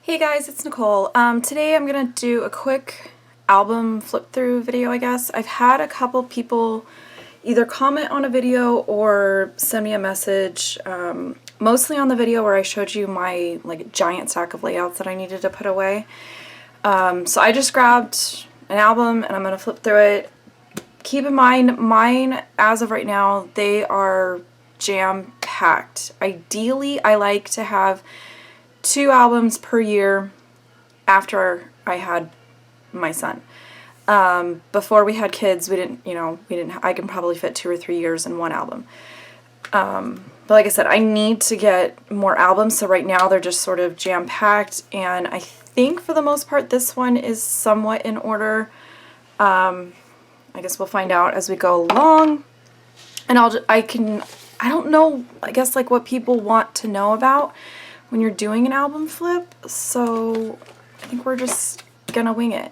Hey guys, it's Nicole. Today I'm gonna do a quick album flip through video, I guess. I've had a couple people either comment on a video or send me a message, mostly on the video where I showed you my giant stack of layouts that I needed to put away. So I just grabbed an album and I'm gonna flip through it. Keep in mind, mine, as of right now, they are jam-packed. Ideally, I like to have 2 albums per year after I had my son. Before we had kids, I can probably fit 2 or 3 years in one album. But like I said, I need to get more albums, so right now they're just sort of jam-packed, and I think for the most part this one is somewhat in order. I guess we'll find out as we go along. And I don't know, I guess what people want to know about when you're doing an album flip, so I think we're just gonna wing it.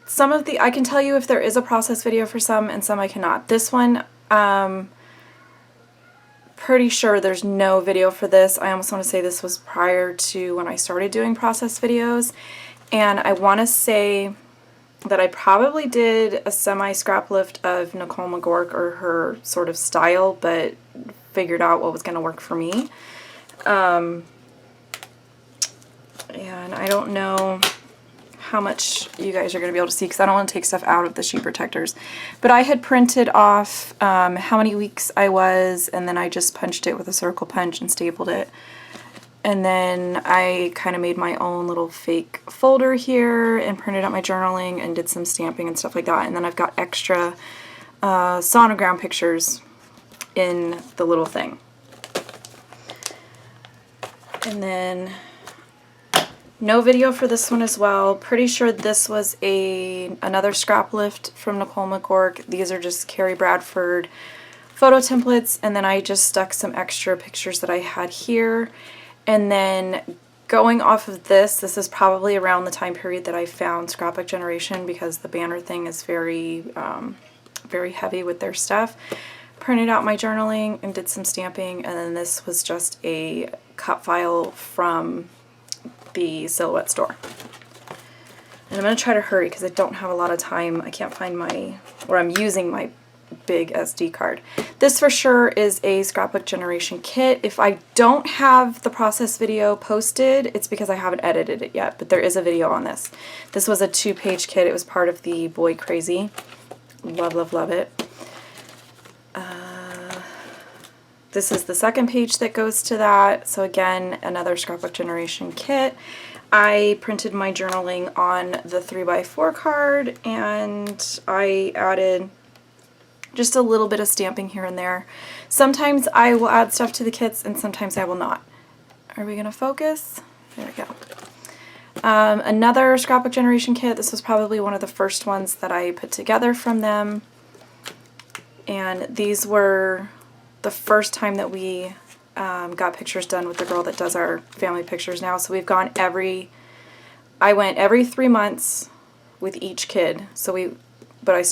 Some of I can tell you if there is a process video for some and some I cannot. This one, pretty sure there's no video for this. I almost want to say this was prior to when I started doing process videos, and I want to say that I probably did a semi-scrap lift of Nicole McGork or her sort of style, but figured out what was going to work for me. And I don't know how much you guys are going to be able to see because I don't want to take stuff out of the sheet protectors. But I had printed off how many weeks I was, and then I just punched it with a circle punch and stapled it. And then I kind of made my own little fake folder here and printed out my journaling and did some stamping and stuff like that. And then I've got extra sonogram pictures in the little thing. And then no video for this one as well. Pretty sure this was another scrap lift from Nicole McGork. These are just Carrie Bradford photo templates, and then I just stuck some extra pictures that I had here. And then going off of this is probably around the time period that I found Scrapbook Generation, because the banner thing is very heavy with their stuff. Printed out my journaling and did some stamping, and then this was just a cut file from the Silhouette store. And I'm going to try to hurry because I don't have a lot of time. I can't find I'm using my big SD card. This for sure is a Scrapbook Generation kit. If I don't have the process video posted, it's because I haven't edited it yet, but there is a video on this. This was a 2-page kit. It was part of the Boy Crazy. Love, love, love it. This is the second page that goes to that. So again, another Scrapbook Generation kit. I printed my journaling on the 3x4 card, and I added just a little bit of stamping here and there. Sometimes I will add stuff to the kits and sometimes I will not. Are we gonna focus? There we go. Another Scrapbook Generation kit. This was probably one of the first ones that I put together from them. And these were the first time that we got pictures done with the girl that does our family pictures now. So we've gone I went every 3 months with each kid. But I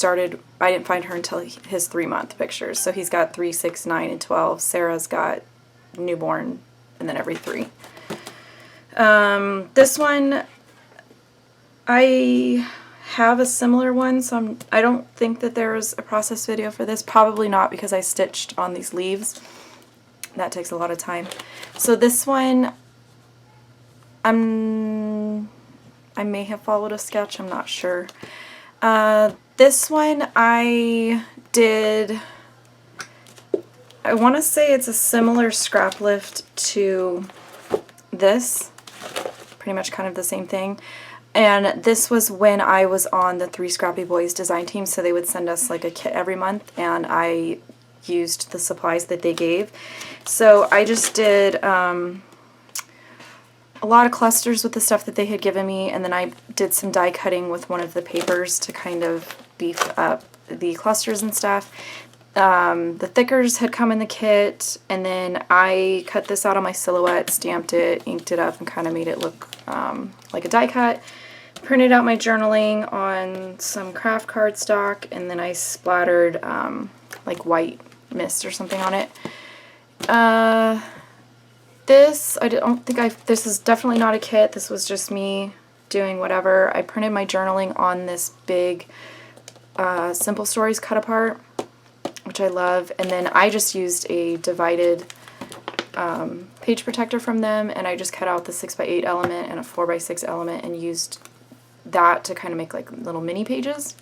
didn't find her until his 3-month pictures. So he's got 3, 6, 9, and 12. Sarah's got newborn, and then every 3. This one, I have a similar one, so I don't think that there's a process video for this. Probably not, because I stitched on these leaves. That takes a lot of time. So this one, I may have followed a sketch, I'm not sure. This one I want to say it's a similar scrap lift to this, pretty much kind of the same thing. And this was when I was on the 3 Scrappy Boys design team, so they would send us like a kit every month, and I used the supplies that they gave. So I just did a lot of clusters with the stuff that they had given me, and then I did some die cutting with one of the papers to kind of beef up the clusters and stuff. The thickers had come in the kit, and then I cut this out on my Silhouette, stamped it, inked it up, and kind of made it look like a die cut. Printed out my journaling on some craft cardstock, and then I splattered like white mist or something on it. This, I don't think this is definitely not a kit. This was just me doing whatever. I printed my journaling on this big Simple Stories cut apart, which I love. And then I just used a divided page protector from them, and I just cut out the 6x8 element and a 4x6 element and used that to kind of make like little mini pages.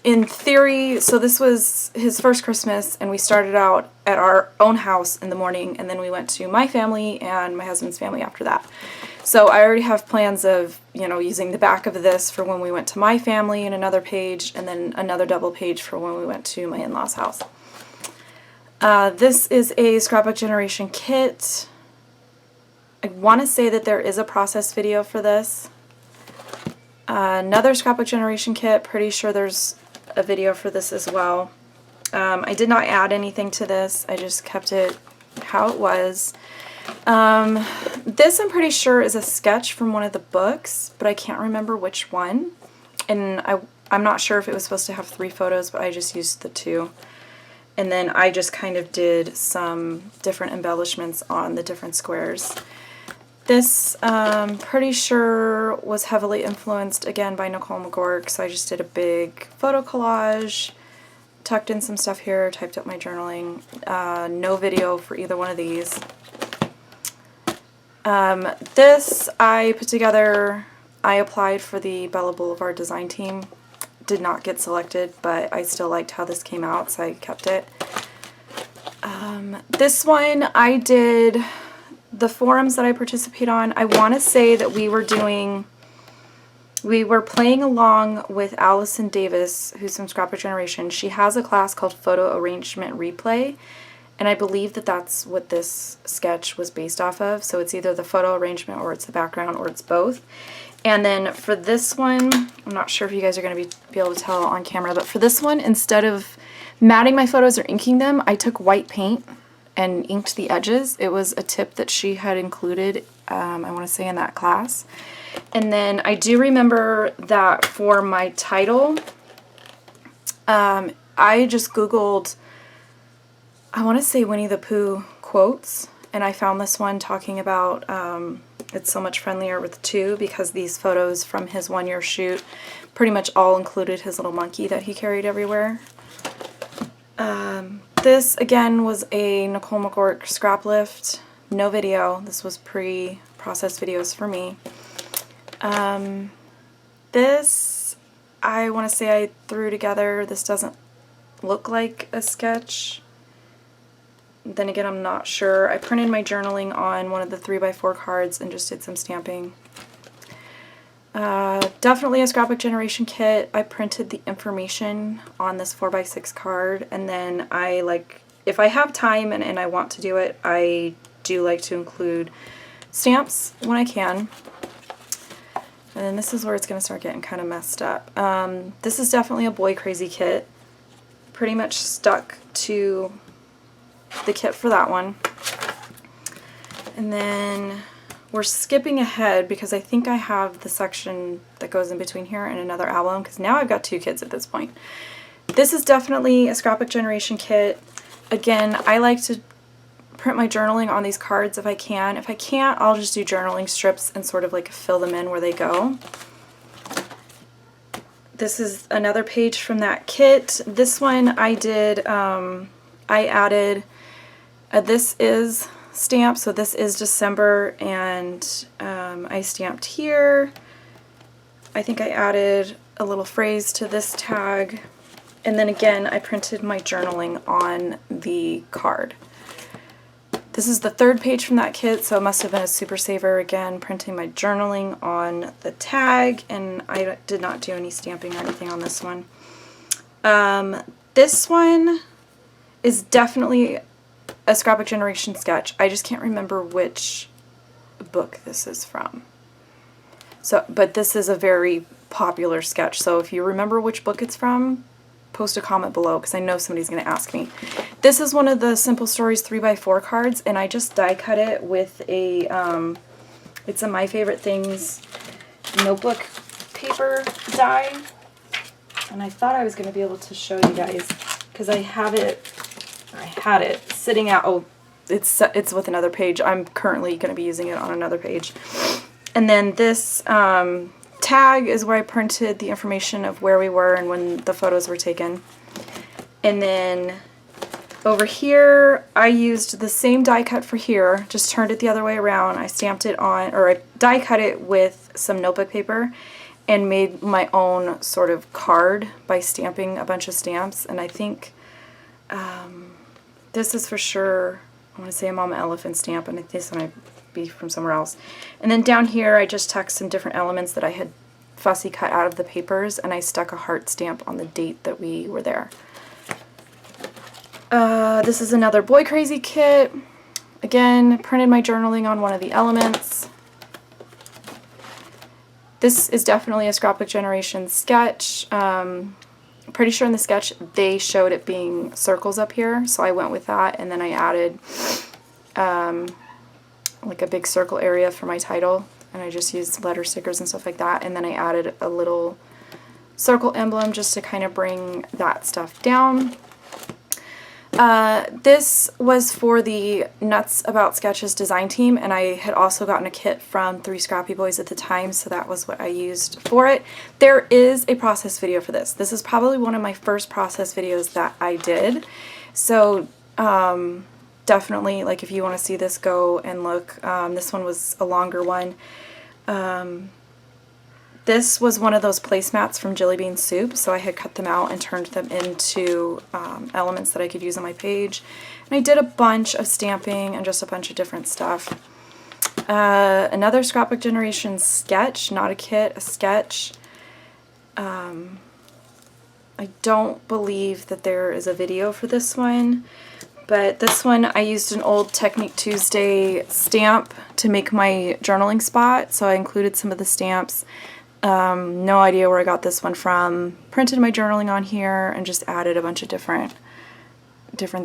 In theory, so this was his first Christmas, and we started out at our own house in the morning, and then we went to my family and my husband's family after that. So I already have plans of, you know, using the back of this for when we went to my family in another page, and then another double page for when we went to my in-laws' house. This is a Scrapbook Generation kit. I want to say that there is a process video for this. Another Scrapbook Generation kit, pretty sure there's a video for this as well. I did not add anything to this, I just kept it how it was. This I'm pretty sure is a sketch from one of the books, but I can't remember which one. And I'm not sure if it was supposed to have 3 photos, but I just used the 2. And then I just kind of did some different embellishments on the different squares. This, pretty sure, was heavily influenced, again, by Nicole McGork, so I just did a big photo collage, tucked in some stuff here, typed up my journaling. No video for either one of these. This I put together, I applied for the Bella Boulevard design team. Did not get selected, but I still liked how this came out, so I kept it. This one I did the forums that I participate on. I want to say that we were playing along with Allison Davis, who's from Scrapbook Generation. She has a class called Photo Arrangement Replay, and I believe that that's what this sketch was based off of. So it's either the photo arrangement, or it's the background, or it's both. And then for this one, I'm not sure if you guys are going to be able to tell on camera, but for this one, instead of matting my photos or inking them, I took white paint and inked the edges. It was a tip that she had included, I want to say, in that class. And then I do remember that for my title, I just Googled, I want to say, Winnie the Pooh quotes, and I found this one talking about it's so much friendlier with 2, because these photos from his 1-year shoot pretty much all included his little monkey that he carried everywhere. This, again, was a Nicole McGork scrap lift. No video. This was pre-processed videos for me. This, I want to say I threw together. This doesn't look like a sketch. Then again, I'm not sure. I printed my journaling on one of the 3x4 cards and just did some stamping. Definitely a Scrapbook Generation kit. I printed the information on this 4x6 card, and then if I have time and I want to do it, I do like to include stamps when I can. And then this is where it's going to start getting kind of messed up. This is definitely a Boy Crazy kit. Pretty much stuck to the kit for that one. And then we're skipping ahead because I think I have the section that goes in between here and another album, because now I've got 2 kits at this point. This is definitely a Scrapbook Generation kit. Again, I like to print my journaling on these cards if I can. If I can't, I'll just do journaling strips and sort of like fill them in where they go. This is another page from that kit. This one I did, I added, this is stamp, so this is December, and I stamped here. I think I added a little phrase to this tag, and then again I printed my journaling on the card. This is the 3rd page from that kit, so it must have been a super saver, again printing my journaling on the tag, and I did not do any stamping or anything on this one. This one is definitely a Scrapbook Generation sketch. I just can't remember which book this is from. So, but this is a very popular sketch, so if you remember which book it's from, post a comment below, because I know somebody's going to ask me. This is one of the Simple Stories 3x4 cards, and I just die cut it with a, it's a My Favorite Things notebook paper die, and I thought I was going to be able to show you guys, because I had it sitting out, oh, it's with another page. I'm currently going to be using it on another page. And then this tag is where I printed the information of where we were and when the photos were taken. And then over here, I used the same die cut for here, just turned it the other way around. I stamped it on, or I die cut it with some notebook paper and made my own sort of card by stamping a bunch of stamps. And I think this is for sure, I want to say a Mama Elephant stamp, and this one might be from somewhere else. And then down here, I just tucked some different elements that I had fussy cut out of the papers, and I stuck a heart stamp on the date that we were there. This is another Boy Crazy kit. Again, printed my journaling on one of the elements. This is definitely a Scrapbook Generation sketch. Pretty sure in the sketch they showed it being circles up here, so I went with that, and then I added like a big circle area for my title, and I just used letter stickers and stuff like that, and then I added a little circle emblem just to kind of bring that stuff down. This was for the Nuts About Sketches design team, and I had also gotten a kit from 3 Scrappy Boys at the time, so that was what I used for it. There is a process video for this. This is probably one of my first process videos that I did, so definitely, like, if you want to see this, go and look. This one was a longer one. This was one of those placemats from ColieBing Soup, so I had cut them out and turned them into elements that I could use on my page. And I did a bunch of stamping and just a bunch of different stuff. Another Scrapbook Generation sketch, not a kit, a sketch. I don't believe that there is a video for this one, but this one I used an old Technique Tuesday stamp to make my journaling spot, so I included some of the stamps. No idea where I got this one from. Printed my journaling on here and just added a bunch of different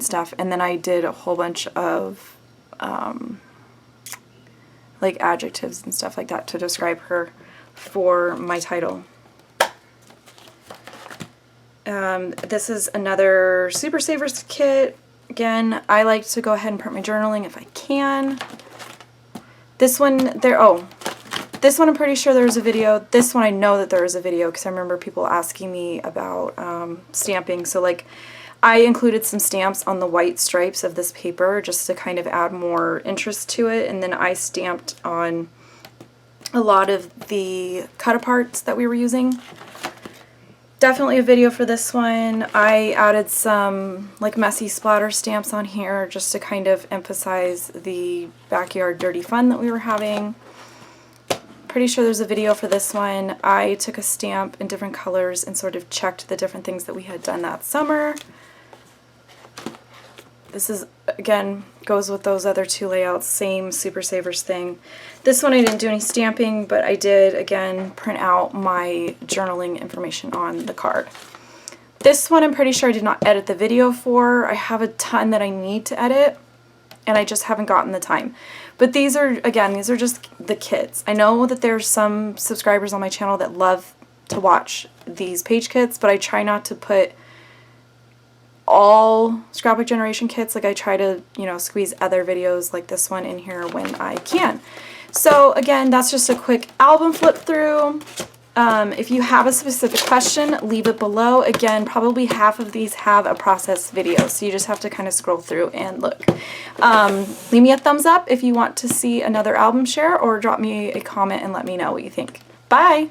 stuff. And then I did a whole bunch of like adjectives and stuff like that to describe her for my title. This is another Super Savers kit. Again, I like to go ahead and print my journaling if I can. This one, this one I'm pretty sure there was a video. This one I know that there is a video because I remember people asking me about stamping. So like I included some stamps on the white stripes of this paper just to kind of add more interest to it, and then I stamped on a lot of the cut-aparts that we were using. Definitely a video for this one. I added some like messy splatter stamps on here just to kind of emphasize the backyard dirty fun that we were having. Pretty sure there's a video for this one. I took a stamp in different colors and sort of checked the different things that we had done that summer. This is, again, goes with those other 2 layouts, same Super Savers thing. This one I didn't do any stamping, but I did, again, print out my journaling information on the card. This one I'm pretty sure I did not edit the video for. I have a ton that I need to edit, and I just haven't gotten the time. But these are, again, these are just the kits. I know that there's some subscribers on my channel that love to watch these page kits, but I try not to put all Scrapbook Generation kits. Like I try to, you know, squeeze other videos like this one in here when I can. So again, that's just a quick album flip through. If you have a specific question, leave it below. Again, probably half of these have a process video, so you just have to kind of scroll through and look. Leave me a thumbs up if you want to see another album share, or drop me a comment and let me know what you think. Bye!